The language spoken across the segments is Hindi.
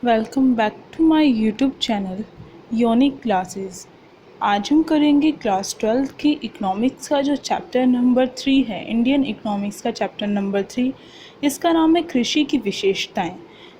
Welcome back to my YouTube channel Yonik classes. आज हम करेंगे क्लास 12 की इकोनॉमिक्स का जो चैप्टर नंबर 3 है, इंडियन इकोनॉमिक्स का चैप्टर नंबर 3। इसका नाम है कृषि की विशेषताएं।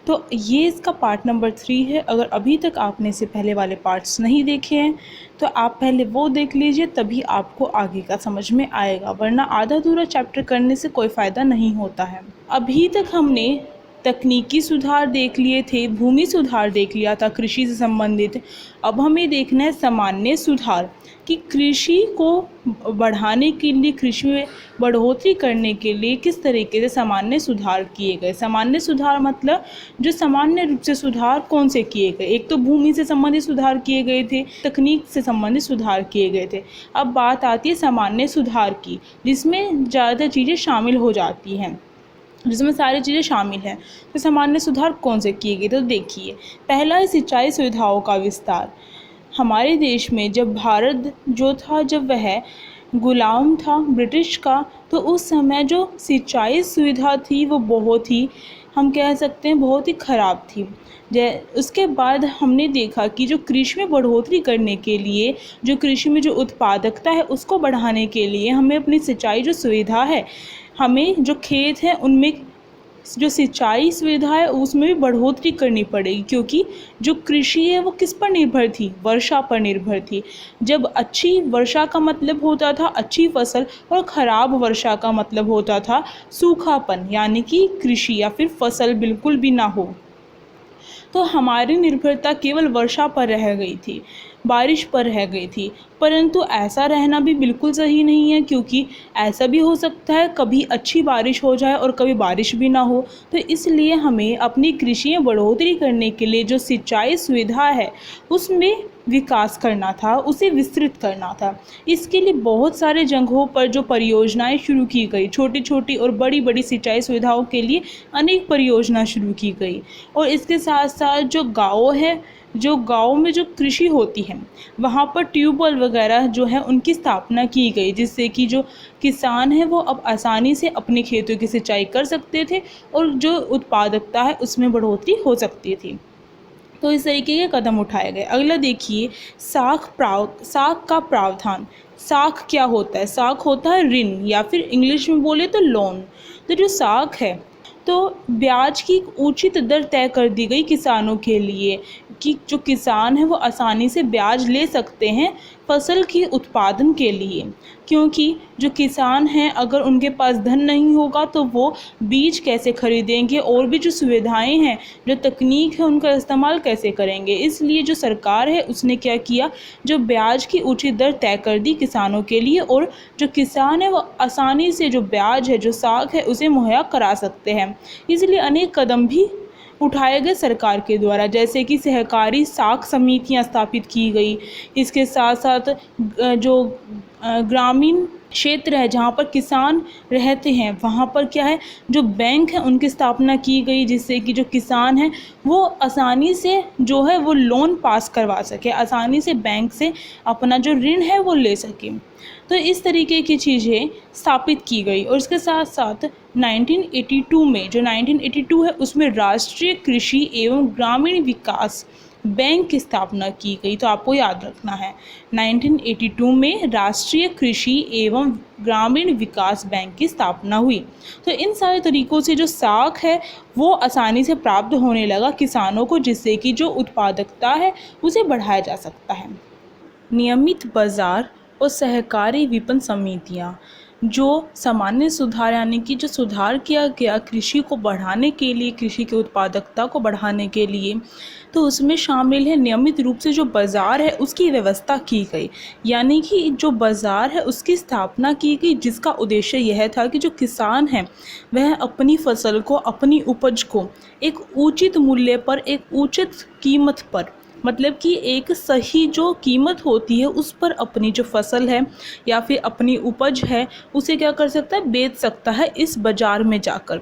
तो ये इसका पार्ट नंबर 3 है। अगर अभी तक आपने इससे पहले वाले पार्ट्स नहीं देखे हैं तो आप पहले वो देख लीजिए, तभी आपको आगे का समझ में आएगा, वरना आधा अधूरा चैप्टर करने से कोई फ़ायदा नहीं होता है। अभी तक हमने तकनीकी सुधार देख लिए थे, भूमि सुधार देख लिया था कृषि से संबंधित। अब हमें देखना है सामान्य सुधार कि कृषि को बढ़ाने के लिए, कृषि में बढ़ोतरी करने के लिए किस तरीके से सामान्य सुधार किए गए। सामान्य सुधार मतलब जो सामान्य रूप से सुधार कौन से किए गए। एक तो भूमि से संबंधित सुधार किए गए थे, तकनीक से संबंधित सुधार किए गए थे। अब बात आती है सामान्य सुधार की, जिसमें ज़्यादा चीज़ें शामिल हो जाती हैं, जिसमें सारी चीज़ें शामिल हैं। तो सामान्य सुधार कौन से किए गए, तो देखिए, पहला है सिंचाई सुविधाओं का विस्तार। हमारे देश में जब भारत जो था, जब वह गुलाम था ब्रिटिश का, तो उस समय जो सिंचाई सुविधा थी वो बहुत ही, हम कह सकते हैं, बहुत ही ख़राब थी। उसके बाद हमने देखा कि जो कृषि में बढ़ोतरी करने के लिए, जो कृषि में जो उत्पादकता है उसको बढ़ाने के लिए हमें अपनी सिंचाई जो सुविधा है, हमें जो खेत हैं उनमें जो सिंचाई सुविधा है उसमें भी बढ़ोतरी करनी पड़ेगी, क्योंकि जो कृषि है वो किस पर निर्भर थी, वर्षा पर निर्भर थी। जब अच्छी वर्षा का मतलब होता था अच्छी फसल, और ख़राब वर्षा का मतलब होता था सूखापन, यानी कि कृषि या फिर फसल बिल्कुल भी ना हो। तो हमारी निर्भरता केवल वर्षा पर रह गई थी, बारिश पर रह गई थी। परंतु ऐसा रहना भी बिल्कुल सही नहीं है, क्योंकि ऐसा भी हो सकता है कभी अच्छी बारिश हो जाए और कभी बारिश भी ना हो। तो इसलिए हमें अपनी कृषि में बढ़ोतरी करने के लिए जो सिंचाई सुविधा है उसमें विकास करना था, उसे विस्तृत करना था। इसके लिए बहुत सारे जगहों पर जो परियोजनाएं शुरू की गई, छोटी छोटी और बड़ी बड़ी सिंचाई सुविधाओं के लिए अनेक परियोजना शुरू की गई। और इसके साथ साथ जो गाँव है, जो गाँव में जो कृषि होती है वहाँ पर ट्यूबवेल वगैरह जो है उनकी स्थापना की गई, जिससे कि जो किसान हैं वो अब आसानी से अपने खेतों की सिंचाई कर सकते थे और जो उत्पादकता है उसमें बढ़ोतरी हो सकती थी। तो इस तरीके के कदम उठाए गए। अगला देखिए, साख का प्रावधान। साख क्या होता है? साख होता है ऋण, या फिर इंग्लिश में बोले तो लोन। तो जो साख है, तो ब्याज की उचित दर तय कर दी गई किसानों के लिए, कि जो किसान है वो आसानी से ब्याज ले सकते हैं फसल की उत्पादन के लिए। क्योंकि जो किसान हैं अगर उनके पास धन नहीं होगा तो वो बीज कैसे खरीदेंगे, और भी जो सुविधाएं हैं, जो तकनीक है, उनका इस्तेमाल कैसे करेंगे। इसलिए जो सरकार है उसने क्या किया, जो ब्याज की उचित दर तय कर दी किसानों के लिए, और जो किसान है वो आसानी से जो ब्याज है, जो साख है, उसे मुहैया करा सकते हैं। इसलिए अनेक कदम भी उठाए गए सरकार के द्वारा, जैसे कि सहकारी साख समितियां स्थापित की गई। इसके साथ साथ जो ग्रामीण क्षेत्र है जहाँ पर किसान रहते हैं वहाँ पर क्या है, जो बैंक है उनकी स्थापना की गई, जिससे कि जो किसान हैं वो आसानी से जो है वो लोन पास करवा सके, आसानी से बैंक से अपना जो ऋण है वो ले सके। तो इस तरीके की चीज़ें स्थापित की गई। और इसके साथ साथ 1982 में, जो 1982 है उसमें राष्ट्रीय कृषि एवं ग्रामीण विकास बैंक की स्थापना की गई। तो आपको याद रखना है, 1982 में राष्ट्रीय कृषि एवं ग्रामीण विकास बैंक की स्थापना हुई। तो इन सारे तरीक़ों से जो साख है वो आसानी से प्राप्त होने लगा किसानों को, जिससे कि जो उत्पादकता है उसे बढ़ाया जा सकता है। नियमित बाज़ार और सहकारी विपणन समितियाँ, जो सामान्य सुधार, यानी कि जो सुधार किया गया कृषि को बढ़ाने के लिए, कृषि की उत्पादकता को बढ़ाने के लिए, तो उसमें शामिल है नियमित रूप से जो बाज़ार है उसकी व्यवस्था की गई। यानी कि जो बाज़ार है उसकी स्थापना की गई, जिसका उद्देश्य यह था कि जो किसान हैं वह अपनी फसल को, अपनी उपज को एक उचित मूल्य पर, एक उचित कीमत पर, मतलब कि एक सही जो कीमत होती है उस पर अपनी जो फसल है या फिर अपनी उपज है उसे क्या कर सकता है, बेच सकता है इस बाज़ार में जाकर।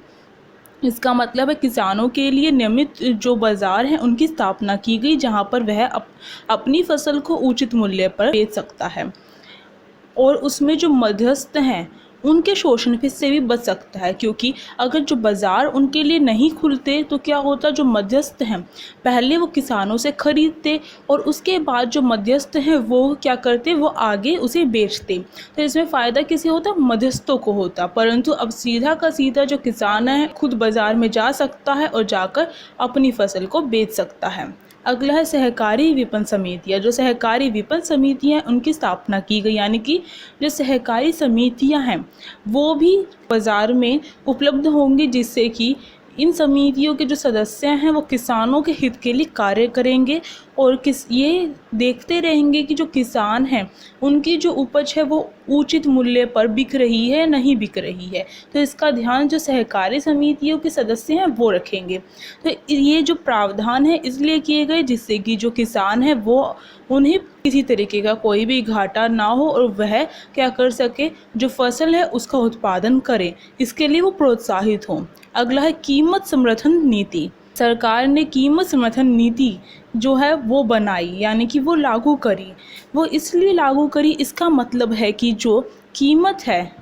इसका मतलब है किसानों के लिए नियमित जो बाज़ार हैं उनकी स्थापना की गई, जहां पर वह अपनी फसल को उचित मूल्य पर बेच सकता है। और उसमें जो मध्यस्थ हैं उनके शोषण से भी बच सकता है, क्योंकि अगर जो बाज़ार उनके लिए नहीं खुलते तो क्या होता, जो मध्यस्थ हैं पहले वो किसानों से खरीदते और उसके बाद जो मध्यस्थ हैं वो क्या करते, वो आगे उसे बेचते। तो इसमें फ़ायदा किसे होता, मध्यस्थों को होता। परंतु अब सीधा का सीधा जो किसान है खुद बाज़ार में जा सकता है और जाकर अपनी फसल को बेच सकता है। अगला है सहकारी विपणन समितियाँ। जो सहकारी विपणन समितियाँ उनकी स्थापना की गई, यानी कि जो सहकारी समितियाँ हैं वो भी बाज़ार में उपलब्ध होंगी, जिससे कि इन समितियों के जो सदस्य हैं वो किसानों के हित के लिए कार्य करेंगे और ये देखते रहेंगे कि जो किसान हैं उनकी जो उपज है वो उचित मूल्य पर बिक रही है नहीं बिक रही है। तो इसका ध्यान जो सहकारी समितियों के सदस्य हैं वो रखेंगे। तो ये जो प्रावधान है इसलिए किए गए जिससे कि जो किसान है वो उन्हें किसी तरीके का कोई भी घाटा ना हो और वह क्या कर सके, जो फसल है उसका उत्पादन करें, इसके लिए वो प्रोत्साहित हों। अगला है कीमत समर्थन नीति। सरकार ने कीमत समर्थन नीति जो है वो बनाई, यानी कि वो लागू करी। वो इसलिए लागू करी, इसका मतलब है कि जो कीमत है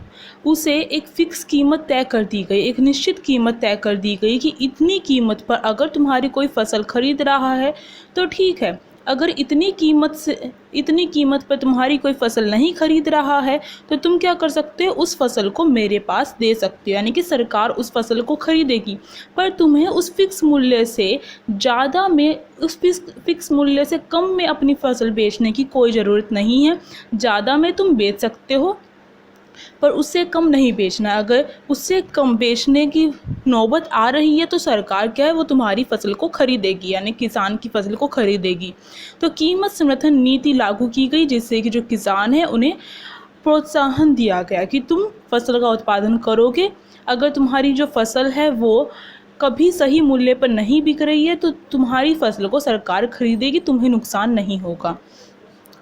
उसे एक फ़िक्स कीमत तय कर दी गई, एक निश्चित कीमत तय कर दी गई कि इतनी कीमत पर अगर तुम्हारी कोई फसल खरीद रहा है तो ठीक है, अगर इतनी कीमत पर तुम्हारी कोई फसल नहीं खरीद रहा है तो तुम क्या कर सकते हो, उस फसल को मेरे पास दे सकते हो, यानी कि सरकार उस फसल को खरीदेगी। पर तुम्हें उस फिक्स मूल्य से ज़्यादा में, उस फिक्स मूल्य से कम में अपनी फसल बेचने की कोई ज़रूरत नहीं है। ज़्यादा में तुम बेच सकते हो पर उससे कम नहीं बेचना। अगर उससे कम बेचने की नौबत आ रही है तो सरकार क्या है, वो तुम्हारी फसल को खरीदेगी, यानी किसान की फसल को खरीदेगी। तो कीमत समर्थन नीति लागू की गई जिससे कि जो किसान है उन्हें प्रोत्साहन दिया गया कि तुम फसल का उत्पादन करोगे, अगर तुम्हारी जो फसल है वो कभी सही मूल्य पर नहीं बिक रही है तो तुम्हारी फसल को सरकार खरीदेगी, तुम्हें नुकसान नहीं होगा।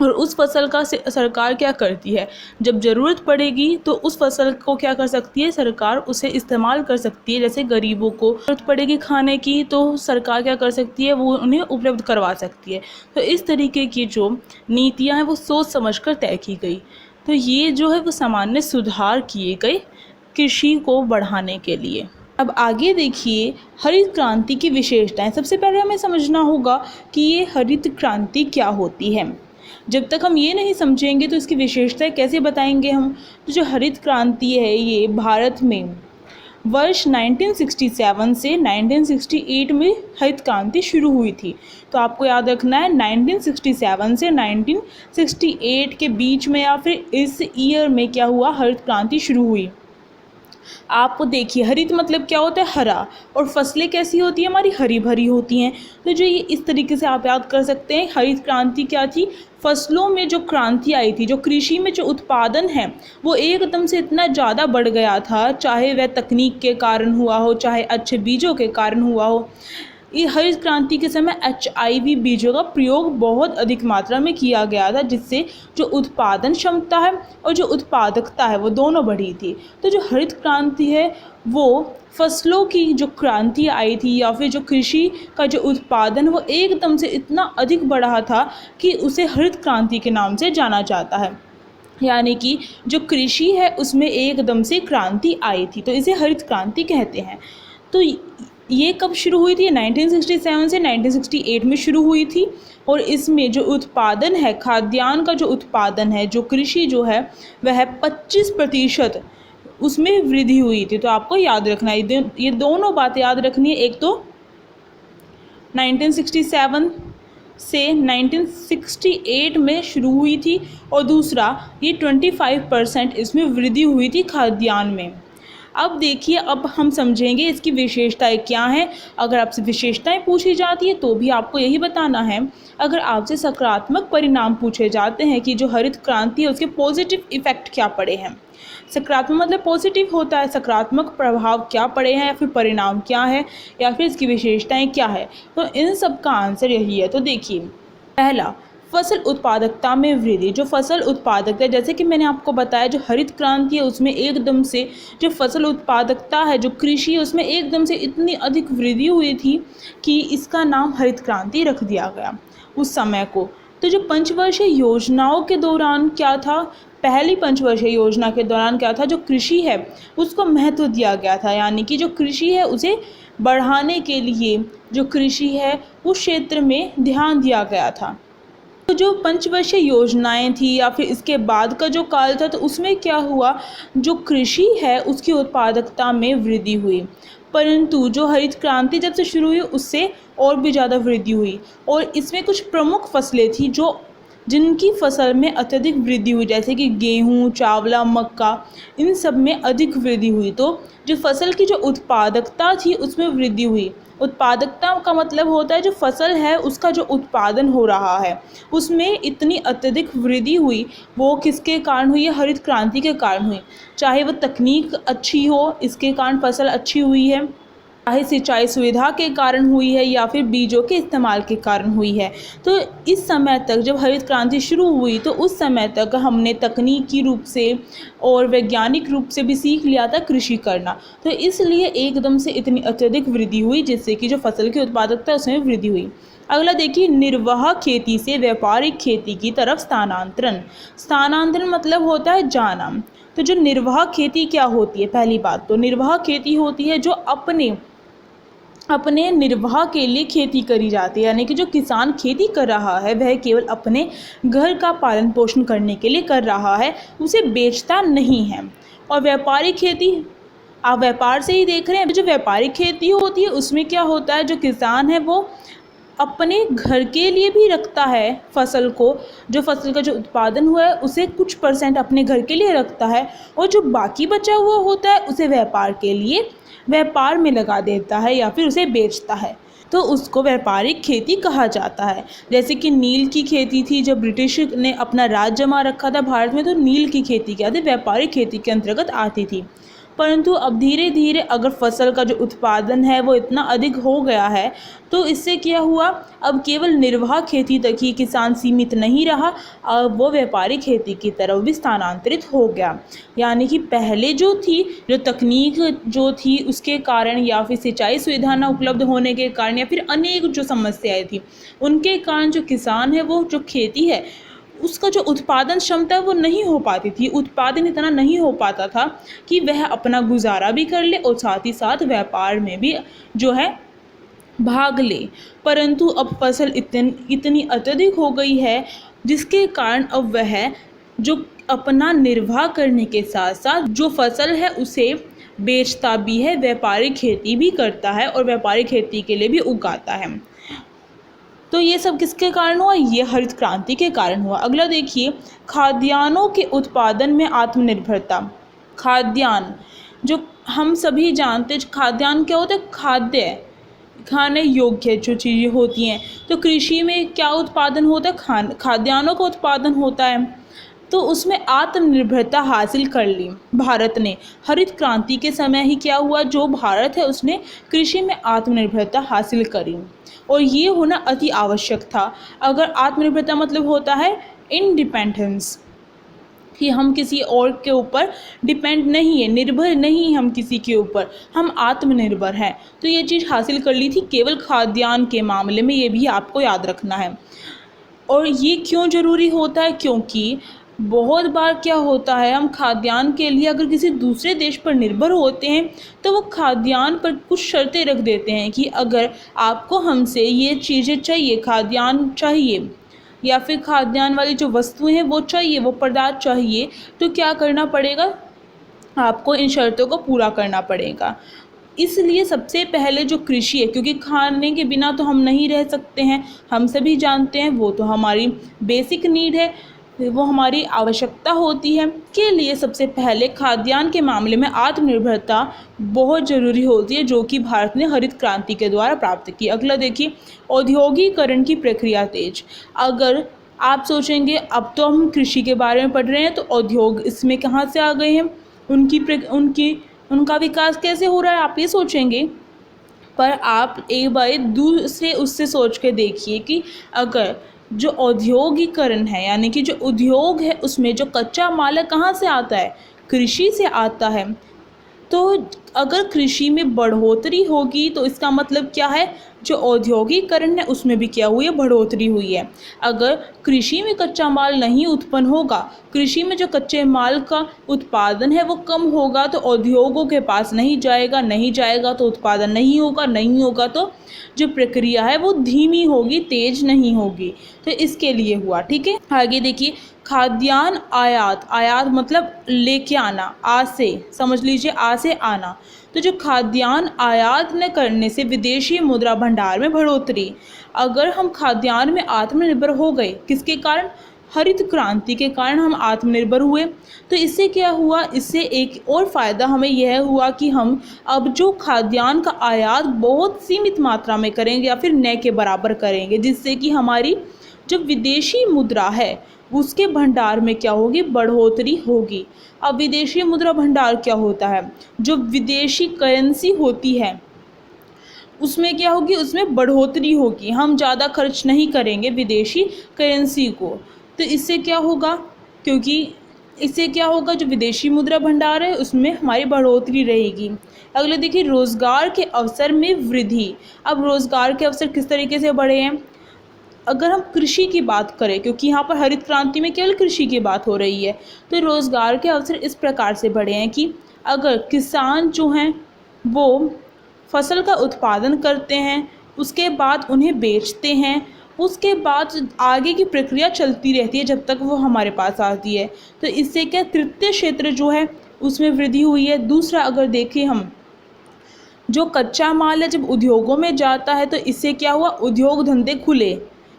और उस फसल का सरकार क्या करती है, जब ज़रूरत पड़ेगी तो उस फसल को क्या कर सकती है, सरकार उसे इस्तेमाल कर सकती है। जैसे गरीबों को ज़रूरत पड़ेगी खाने की तो सरकार क्या कर सकती है, वो उन्हें उपलब्ध करवा सकती है। तो इस तरीके की जो नीतियाँ हैं वो सोच समझकर तय की गई। तो ये जो है वो सामान्य सुधार किए गए कृषि को बढ़ाने के लिए। अब आगे देखिए हरित क्रांति की विशेषताएं। सबसे पहले हमें समझना होगा कि ये हरित क्रांति क्या होती है। जब तक हम ये नहीं समझेंगे तो इसकी विशेषताएं कैसे बताएंगे हम। तो जो हरित क्रांति है ये भारत में वर्ष 1967 से 1968 में हरित क्रांति शुरू हुई थी। तो आपको याद रखना है 1967 से 1968 के बीच में या फिर इस ईयर में क्या हुआ, हरित क्रांति शुरू हुई। आपको देखिए हरित मतलब क्या होता है, हरा, और फसलें कैसी होती है, हमारी हरी भरी होती हैं। तो जो ये इस तरीके से आप याद कर सकते हैं, हरित क्रांति क्या थी, फसलों में जो क्रांति आई थी, जो कृषि में जो उत्पादन है वो एकदम से इतना ज़्यादा बढ़ गया था, चाहे वह तकनीक के कारण हुआ हो, चाहे अच्छे बीजों के कारण हुआ हो। ये हरित क्रांति के समय HIV बीजों का प्रयोग बहुत अधिक मात्रा में किया गया था, जिससे जो उत्पादन क्षमता है और जो उत्पादकता है वो दोनों बढ़ी थी। तो जो हरित क्रांति है वो फसलों की जो क्रांति आई थी या फिर जो कृषि का जो उत्पादन वो एकदम से इतना अधिक बढ़ा था कि उसे हरित क्रांति के नाम से जाना जाता है। यानी कि जो कृषि है उसमें एकदम से क्रांति आई थी, तो इसे हरित क्रांति कहते हैं। तो ये कब शुरू हुई थी, 1967 से 1968 में शुरू हुई थी। और इसमें जो उत्पादन है, खाद्यान्न का जो उत्पादन है, जो कृषि जो है वह 25% उसमें वृद्धि हुई थी। तो आपको याद रखना है, ये दोनों बातें याद रखनी है। एक तो 1967 से 1968 में शुरू हुई थी और दूसरा ये 25% इसमें वृद्धि हुई थी खाद्यान्न में। अब देखिए, अब हम समझेंगे इसकी विशेषताएं क्या हैं। अगर आपसे विशेषताएं पूछी जाती है तो भी आपको यही बताना है। अगर आपसे सकारात्मक परिणाम पूछे जाते हैं कि जो हरित क्रांति है उसके पॉजिटिव इफ़ेक्ट क्या पड़े हैं, सकारात्मक मतलब पॉजिटिव होता है, सकारात्मक प्रभाव क्या पड़े हैं या फिर परिणाम क्या है या फिर इसकी विशेषताएं क्या है, तो इन सब का आंसर यही है। तो देखिए, पहला, फसल उत्पादकता में वृद्धि। जो फसल उत्पादकता, जैसे कि मैंने आपको बताया, जो हरित क्रांति है उसमें एकदम से जो फसल उत्पादकता है, जो कृषि है, उसमें एकदम से इतनी अधिक वृद्धि हुई थी कि इसका नाम हरित क्रांति रख दिया गया उस समय को। तो जो पंचवर्षीय योजनाओं के दौरान क्या था, पहली पंचवर्षीय योजना के दौरान क्या था, जो कृषि है उसको महत्व दिया गया था, यानी कि जो कृषि है उसे बढ़ाने के लिए जो कृषि है उस क्षेत्र में ध्यान दिया गया था। तो जो पंचवर्षीय योजनाएं थी या फिर इसके बाद का जो काल था, तो उसमें क्या हुआ, जो कृषि है उसकी उत्पादकता में वृद्धि हुई, परंतु जो हरित क्रांति जब से शुरू हुई उससे और भी ज़्यादा वृद्धि हुई। और इसमें कुछ प्रमुख फसलें थी जिनकी फसल में अत्यधिक वृद्धि हुई, जैसे कि गेहूँ, चावला, मक्का, इन सब में अधिक वृद्धि हुई। तो जो फसल की जो उत्पादकता थी उसमें वृद्धि हुई। उत्पादकता का मतलब होता है जो फसल है उसका जो उत्पादन हो रहा है उसमें इतनी अत्यधिक वृद्धि हुई, वो किसके कारण हुई है, हरित क्रांति के कारण हुई। चाहे वो तकनीक अच्छी हो, इसके कारण फसल अच्छी हुई है, चाहे सिंचाई सुविधा के कारण हुई है या फिर बीजों के इस्तेमाल के कारण हुई है। तो इस समय तक जब हरित क्रांति शुरू हुई तो उस समय तक हमने तकनीकी रूप से और वैज्ञानिक रूप से भी सीख लिया था कृषि करना, तो इसलिए एकदम से इतनी अत्यधिक वृद्धि हुई जिससे कि जो फसल की उत्पादकता है उसमें वृद्धि हुई। अगला देखिए, निर्वाह खेती से व्यापारिक खेती की तरफ स्थानांतरण। स्थानांतरण मतलब होता है जाना। तो जो निर्वाह खेती क्या होती है, पहली बात तो निर्वाह खेती होती है जो अपने निर्वाह के लिए खेती करी जाती है, यानी कि जो किसान खेती कर रहा है वह केवल अपने घर का पालन पोषण करने के लिए कर रहा है, उसे बेचता नहीं है। और व्यापारिक खेती आप व्यापार से ही देख रहे हैं, जो व्यापारिक खेती होती है उसमें क्या होता है, जो किसान है वो अपने घर के लिए भी रखता है फसल को, जो फसल का जो उत्पादन हुआ है उसे कुछ % अपने घर के लिए रखता है और जो बाकी बचा हुआ होता है उसे व्यापार में लगा देता है या फिर उसे बेचता है, तो उसको व्यापारिक खेती कहा जाता है। जैसे कि नील की खेती थी, जब ब्रिटिश ने अपना राज जमा रखा था भारत में तो नील की खेती क्या थी, व्यापारिक खेती के अंतर्गत आती थी। परंतु अब धीरे धीरे अगर फसल का जो उत्पादन है वो इतना अधिक हो गया है तो इससे क्या हुआ, अब केवल निर्वाह खेती तक ही किसान सीमित नहीं रहा, अब वो व्यापारिक खेती की तरफ भी स्थानांतरित हो गया। यानी कि पहले जो तकनीक जो थी उसके कारण या फिर सिंचाई सुविधा न उपलब्ध होने के कारण या फिर अनेक जो समस्याएं थी उनके कारण जो किसान है वो जो खेती है उसका जो उत्पादन क्षमता वो नहीं हो पाती थी, उत्पादन इतना नहीं हो पाता था कि वह अपना गुजारा भी कर ले और साथ ही साथ व्यापार में भी जो है भाग ले। परंतु अब फसल इतनी अत्यधिक हो गई है जिसके कारण अब वह जो अपना निर्वाह करने के साथ साथ जो फसल है उसे बेचता भी है, व्यापारिक खेती भी करता है और व्यापारिक खेती के लिए भी उगाता है। तो ये सब किसके कारण हुआ, ये हरित क्रांति के कारण हुआ। अगला देखिए, खाद्यान्नों के उत्पादन में आत्मनिर्भरता। खाद्यान्न जो हम सभी जानते हैं, खाद्यान्न क्या होता है, खाने योग्य जो चीज़ें होती हैं। तो कृषि में क्या उत्पादन होता है, खाद्यान्नों का उत्पादन होता है। तो उसमें आत्मनिर्भरता हासिल कर ली भारत ने। हरित क्रांति के समय ही क्या हुआ, जो भारत है उसने कृषि में आत्मनिर्भरता हासिल करी और ये होना अति आवश्यक था। अगर आत्मनिर्भरता मतलब होता है इंडिपेंडेंस, कि हम किसी और के ऊपर डिपेंड नहीं है, निर्भर नहीं हम किसी के ऊपर, हम आत्मनिर्भर हैं। तो ये चीज़ हासिल कर ली थी केवल खाद्यान्न के मामले में, ये भी आपको याद रखना है। और ये क्यों ज़रूरी होता है, क्योंकि बहुत बार क्या होता है, हम खाद्यान्न के लिए अगर किसी दूसरे देश पर निर्भर होते हैं तो वो खाद्यान्न पर कुछ शर्तें रख देते हैं कि अगर आपको हमसे ये चीज़ें चाहिए, खाद्यान्न चाहिए या फिर खाद्यान्न वाली जो वस्तुएं हैं वो चाहिए, वो पदार्थ चाहिए, तो क्या करना पड़ेगा, आपको इन शर्तों को पूरा करना पड़ेगा। इसलिए सबसे पहले जो कृषि है, क्योंकि खाने के बिना तो हम नहीं रह सकते हैं, हम सभी जानते हैं, वो तो हमारी बेसिक नीड है, वो हमारी आवश्यकता होती है, के लिए सबसे पहले खाद्यान्न के मामले में आत्मनिर्भरता बहुत ज़रूरी होती है, जो कि भारत ने हरित क्रांति के द्वारा प्राप्त की। अगला देखिए, औद्योगिकरण की प्रक्रिया तेज। अगर आप सोचेंगे अब तो हम कृषि के बारे में पढ़ रहे हैं तो उद्योग इसमें कहाँ से आ गए हैं, उनका विकास कैसे हो रहा है, आप ये सोचेंगे। पर आप एक बार दूसरे उससे सोच के देखिए कि अगर जो औद्योगिकरण है, यानी कि जो उद्योग है, उसमें जो कच्चा माल है कहाँ से आता है, कृषि से आता है। तो अगर कृषि में बढ़ोतरी होगी तो इसका मतलब क्या है, जो औद्योगिकरण है उसमें भी क्या हुई है, बढ़ोतरी हुई है। अगर कृषि में कच्चा माल नहीं उत्पन्न होगा, कृषि में जो कच्चे माल का उत्पादन है वो कम होगा, तो उद्योगों के पास नहीं जाएगा, नहीं जाएगा तो उत्पादन नहीं होगा, नहीं होगा तो जो प्रक्रिया है वो धीमी होगी, तेज नहीं होगी। तो इसके लिए हुआ। ठीक है, आगे देखिए, खाद्यान्न आयात, आयात मतलब लेके आना, आ से समझ लीजिए, आ से आना। तो जो खाद्यान्न आयात न करने से विदेशी मुद्रा भंडार में बढ़ोतरी। अगर हम खाद्यान्न में आत्मनिर्भर हो गए, किसके कारण, हरित क्रांति के कारण हम आत्मनिर्भर हुए, तो इससे क्या हुआ, इससे एक और फ़ायदा हमें यह हुआ कि हम अब जो खाद्यान्न का आयात बहुत सीमित मात्रा में करेंगे या फिर न के बराबर करेंगे, जिससे कि हमारी जो विदेशी मुद्रा है उसके भंडार में क्या होगी, बढ़ोतरी होगी। अब विदेशी मुद्रा भंडार क्या होता है, जो विदेशी करेंसी होती है उसमें क्या होगी, उसमें बढ़ोतरी होगी, हम ज़्यादा खर्च नहीं करेंगे विदेशी करेंसी को। तो इससे क्या होगा, क्योंकि इससे क्या होगा, जो विदेशी मुद्रा भंडार है उसमें हमारी बढ़ोतरी रहेगी। अगले देखिए, रोज़गार के अवसर में वृद्धि। अब रोज़गार के अवसर किस तरीके से बढ़े हैं, अगर हम कृषि की बात करें, क्योंकि यहाँ पर हरित क्रांति में केवल कृषि की बात हो रही है, तो रोज़गार के अवसर इस प्रकार से बढ़े हैं कि अगर किसान जो हैं वो फसल का उत्पादन करते हैं, उसके बाद उन्हें बेचते हैं, उसके बाद आगे की प्रक्रिया चलती रहती है जब तक वो हमारे पास आती है, तो इससे क्या तृतीय क्षेत्र जो है उसमें वृद्धि हुई है। दूसरा, अगर देखें हम, जो कच्चा माल है जब उद्योगों में जाता है तो इससे क्या हुआ, उद्योग धंधे खुले,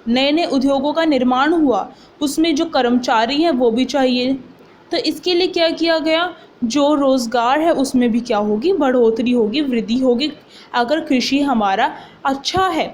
नए नए उद्योगों का निर्माण हुआ, उसमें जो कर्मचारी हैं वो भी चाहिए, तो इसके लिए क्या किया गया, जो रोज़गार है उसमें भी क्या होगी, बढ़ोतरी होगी, वृद्धि होगी। अगर कृषि हमारा अच्छा है,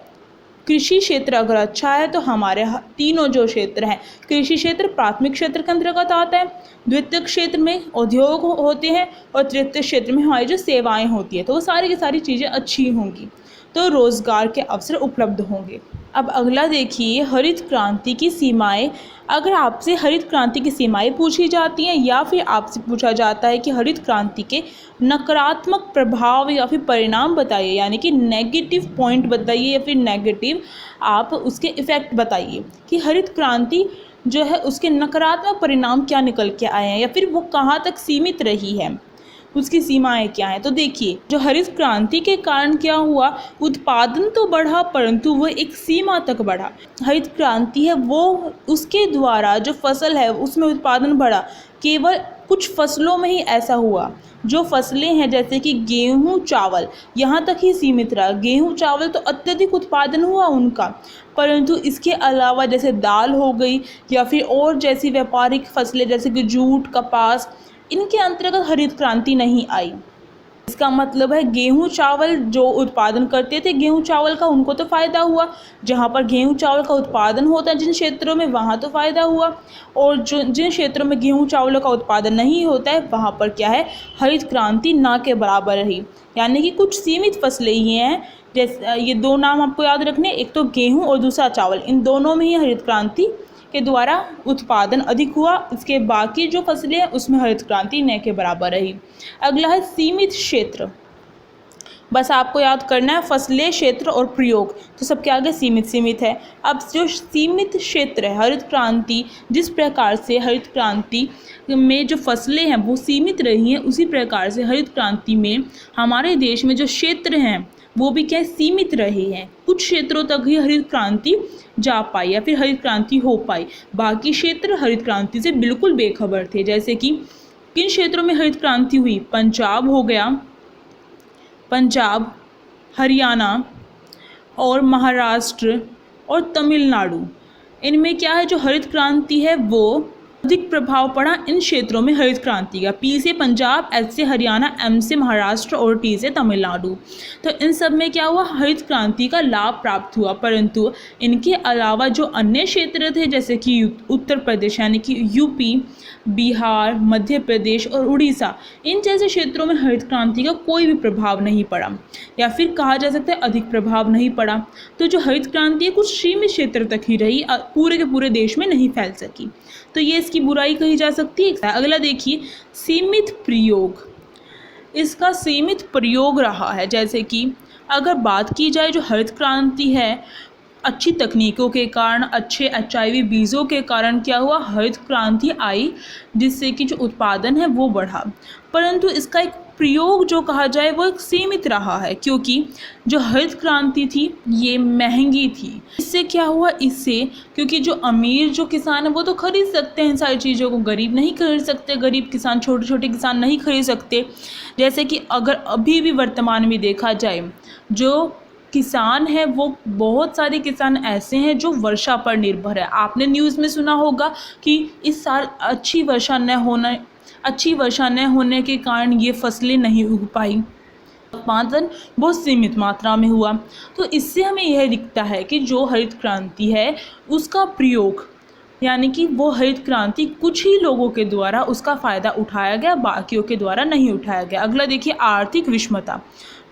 कृषि क्षेत्र अगर अच्छा है तो हमारे तीनों जो क्षेत्र हैं, कृषि क्षेत्र प्राथमिक क्षेत्र के अंतर्गत आता है, द्वितीय क्षेत्र में उद्योग होते हैं और तृतीय क्षेत्र में हमारी जो सेवाएं होती है, तो वो सारी की सारी चीज़ें अच्छी होंगी, तो रोज़गार के अवसर उपलब्ध होंगे। अब अगला देखिए, हरित क्रांति की सीमाएं। अगर आपसे हरित क्रांति की सीमाएं पूछी जाती हैं या फिर आपसे पूछा जाता है कि हरित क्रांति के नकारात्मक प्रभाव या फिर परिणाम बताइए, यानी कि नेगेटिव पॉइंट बताइए या फिर नेगेटिव आप उसके इफ़ेक्ट बताइए कि हरित क्रांति जो है उसके नकारात्मक परिणाम क्या निकल के आए हैं या फिर वो कहाँ तक सीमित रही है, उसकी सीमाएं क्या हैं। तो देखिए, जो हरित क्रांति के कारण क्या हुआ, उत्पादन तो बढ़ा परंतु वह एक सीमा तक बढ़ा। हरित क्रांति है वो उसके द्वारा जो फसल है उसमें उत्पादन बढ़ा, केवल कुछ फसलों में ही ऐसा हुआ। जो फसलें हैं जैसे कि गेहूं चावल, यहाँ तक ही सीमित रहा। गेहूं चावल तो अत्यधिक उत्पादन हुआ उनका, परंतु इसके अलावा जैसे दाल हो गई या फिर और जैसी व्यापारिक फसलें जैसे कि जूट, कपास, इनके अंतर्गत हरित क्रांति नहीं आई। इसका मतलब है गेहूं चावल जो उत्पादन करते थे गेहूं चावल का, उनको तो फ़ायदा हुआ, जहाँ पर गेहूं चावल का उत्पादन होता है जिन क्षेत्रों में, वहाँ तो फ़ायदा हुआ, और जो जिन क्षेत्रों में गेहूं चावल का उत्पादन नहीं होता है वहाँ पर क्या है, हरित क्रांति ना के बराबर रही। यानी कि कुछ सीमित फसलें ही हैं, जैसे ये दो नाम आपको याद रखने, एक तो गेहूँ और दूसरा चावल, इन दोनों में ही हरित क्रांति के द्वारा उत्पादन अधिक हुआ। इसके बाकी जो फसलें हैं उसमें हरित क्रांति न के बराबर रही। अगला है सीमित क्षेत्र। बस आपको याद करना है फसलें, क्षेत्र और प्रयोग, तो सबके आगे सीमित सीमित है। अब जो सीमित क्षेत्र है, हरित क्रांति जिस प्रकार से हरित क्रांति में जो फसलें हैं वो सीमित रही हैं, उसी प्रकार से हरित क्रांति में हमारे देश में जो क्षेत्र हैं वो भी क्या सीमित रहे हैं। कुछ क्षेत्रों तक ही हरित क्रांति जा पाई या फिर हरित क्रांति हो पाई, बाकी क्षेत्र हरित क्रांति से बिल्कुल बेखबर थे। जैसे कि किन क्षेत्रों में हरित क्रांति हुई, पंजाब हो गया, पंजाब, हरियाणा और महाराष्ट्र और तमिलनाडु, इनमें क्या है जो हरित क्रांति है वो अधिक प्रभाव पड़ा इन क्षेत्रों में हरित क्रांति का। पी से पंजाब, एच से हरियाणा, एम से महाराष्ट्र और टी से तमिलनाडु। तो इन सब में क्या हुआ, हरित क्रांति का लाभ प्राप्त हुआ, परंतु इनके अलावा जो अन्य क्षेत्र थे जैसे कि उत्तर प्रदेश यानी कि यूपी, बिहार, मध्य प्रदेश और उड़ीसा, इन जैसे क्षेत्रों में हरित क्रांति का कोई भी प्रभाव नहीं पड़ा, या फिर कहा जा सकता है अधिक प्रभाव नहीं पड़ा। तो जो हरित क्रांति है कुछ सीमित क्षेत्र तक ही रही, पूरे के पूरे देश में नहीं फैल सकी, तो ये इसकी बुराई कही जा सकती है। अगला देखिए, सीमित प्रयोग। इसका सीमित प्रयोग रहा है। जैसे कि अगर बात की जाए जो हरित क्रांति है, अच्छी तकनीकों के कारण, अच्छे HIV बीजों के कारण क्या हुआ, हरित क्रांति आई, जिससे कि जो उत्पादन है वो बढ़ा। परंतु इसका एक प्रयोग जो कहा जाए वो एक सीमित रहा है, क्योंकि जो हरित क्रांति थी ये महंगी थी। इससे क्या हुआ, इससे क्योंकि जो अमीर जो किसान है वो तो खरीद सकते हैं इन सारी चीज़ों को, गरीब नहीं खरीद सकते, गरीब किसान, छोटे छोटे किसान नहीं खरीद सकते। जैसे कि अगर अभी भी वर्तमान में देखा जाए, जो किसान है वो बहुत सारे किसान ऐसे हैं जो वर्षा पर निर्भर है। आपने न्यूज़ में सुना होगा कि इस साल अच्छी वर्षा न होने के कारण ये फसलें नहीं उग पाई, उत्पादन बहुत सीमित मात्रा में हुआ। तो इससे हमें यह दिखता है कि जो हरित क्रांति है उसका प्रयोग, यानी कि वो हरित क्रांति कुछ ही लोगों के द्वारा उसका फ़ायदा उठाया गया, बाकियों के द्वारा नहीं उठाया गया। अगला देखिए, आर्थिक विषमता।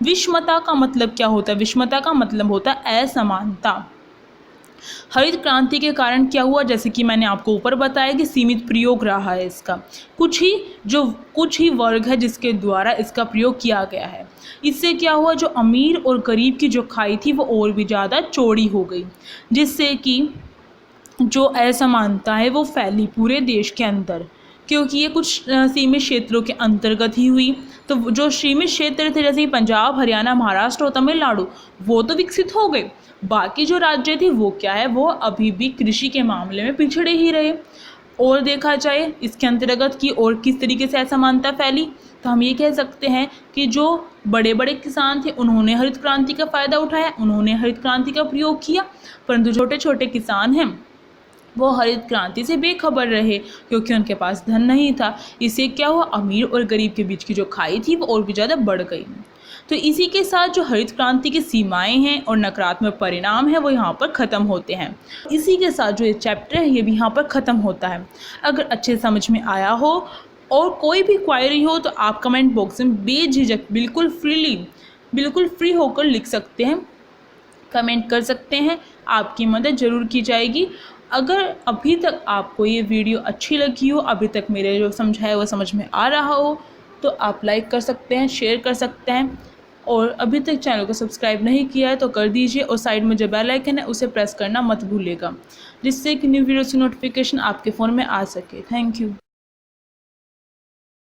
विषमता का मतलब क्या होता है? विषमता का मतलब होता है असमानता। हरित क्रांति के कारण क्या हुआ, जैसे कि मैंने आपको ऊपर बताया कि सीमित प्रयोग रहा है इसका, कुछ ही वर्ग है जिसके द्वारा इसका प्रयोग किया गया है। इससे क्या हुआ, जो अमीर और गरीब की जो खाई थी वो और भी ज़्यादा चौड़ी हो गई, जिससे कि जो असमानता है वो फैली पूरे देश के अंदर, क्योंकि ये कुछ सीमित क्षेत्रों के अंतर्गत ही हुई। तो जो सीमित क्षेत्र थे, जैसे कि पंजाब, हरियाणा, महाराष्ट्र और तमिलनाडु, वो तो विकसित हो गए। बाकी जो राज्य थे वो क्या है, वो अभी भी कृषि के मामले में पिछड़े ही रहे। और देखा जाए इसके अंतर्गत कि और किस तरीके से असमानता फैली, तो हम ये कह सकते हैं कि जो बड़े बड़े किसान थे उन्होंने हरित क्रांति का फ़ायदा उठाया, उन्होंने हरित क्रांति का प्रयोग किया, परंतु छोटे छोटे किसान हैं वो हरित क्रांति से बेखबर रहे, क्योंकि उनके पास धन नहीं था। इससे क्या हुआ, अमीर और गरीब के बीच की जो खाई थी वो और भी ज़्यादा बढ़ गई। तो इसी के साथ जो हरित क्रांति की सीमाएं हैं और नकारात्मक परिणाम है वो यहाँ पर ख़त्म होते हैं। इसी के साथ जो ये चैप्टर है ये भी यहाँ पर ख़त्म होता है। अगर अच्छे समझ में आया हो और कोई भी क्वायरी हो तो आप कमेंट बॉक्स में बेझिझक बिल्कुल फ्री होकर लिख सकते हैं, कमेंट कर सकते हैं, आपकी मदद ज़रूर की जाएगी। अगर अभी तक आपको ये वीडियो अच्छी लगी हो, अभी तक मेरे जो समझाया वो समझ में आ रहा हो, तो आप लाइक कर सकते हैं, शेयर कर सकते हैं, और अभी तक चैनल को सब्सक्राइब नहीं किया है तो कर दीजिए, और साइड में जो बेल आइकन है उसे प्रेस करना मत भूलिएगा, जिससे कि न्यू वीडियोस की नोटिफिकेशन आपके फ़ोन में आ सके। Thank you.